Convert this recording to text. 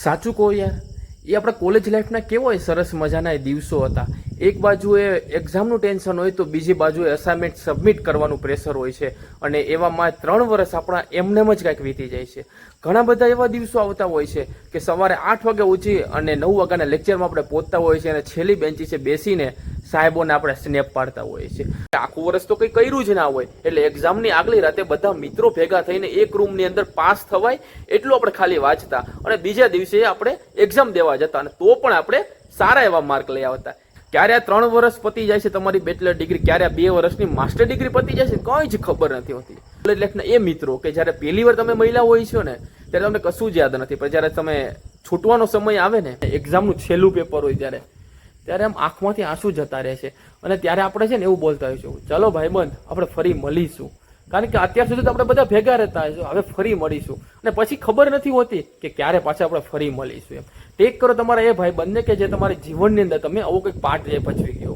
સાચું કહો યાર, એ આપણા કોલેજ લાઈફના કેવો સરસ મજાના એ દિવસો હતા. એક બાજુએ એક્ઝામનું ટેન્શન હોય તો બીજી બાજુએ અસાઇનમેન્ટ સબમિટ કરવાનું પ્રેશર હોય છે, અને એવામાં 3 વર્ષ આપણા એમનેમ જ કાંઈક વીતી જાય છે. ઘણા બધા એવા દિવસો આવતા હોય છે કે સવારે 8 વાગે ઉઠી અને 9 વાગ્યાના લેક્ચરમાં આપણે પહોંચતા હોય છે, અને છેલ્લી બેન્ચી છે બેસીને સાહેબોને આપણે સ્નેપ પાડતા હોઈએ છીએ. આખું વર્ષ તો કંઈ કર્યું જ ના હોય, એટલે એક્ઝામની આગલી રાતે બધા મિત્રો ભેગા થઈને એક રૂમની અંદર પાસ થવાય એટલું આપણે ખાલી વાંચતા, અને બીજા દિવસે આપણે એક્ઝામ દેવા જતા, અને તો પણ આપણે સારા એવા માર્ક લઈ આવતા. ક્યારે આ 3 વર્ષ પતી જાય છે તમારી બેચલર ડિગ્રી, ક્યારે આ 2 વર્ષની માસ્ટર ડિગ્રી પતી જાય છે, કંઈ જ ખબર નથી હોતી. કોલેજ લાઈફના એ મિત્રો કે જ્યારે પહેલી વાર તમે મહિલા હોય છો ને, ત્યારે તમને કશું જ યાદ નથી, પણ જ્યારે તમે છૂટવાનો સમય આવે ને, એક્ઝામનું છેલ્લું પેપર હોય ત્યારે આમ આંખમાંથી આંસુ જતા રહે છે, અને ત્યારે આપણે છે ને એવું બોલતા હોઈશું, ચલો ભાઈબંધ આપણે ફરી મળીશું. કારણ કે અત્યાર સુધી તો આપણે બધા ભેગા રહેતા હશું, હવે ફરી મળીશું, અને પછી ખબર નથી હોતી કે ક્યારે પાછા આપણે ફરી મળીશું. એમ ટેક કરો તમારા એ ભાઈબંધને કે જે તમારી જીવનની અંદર તમે આવો કંઈક પાઠ જે ભજવી ગયો.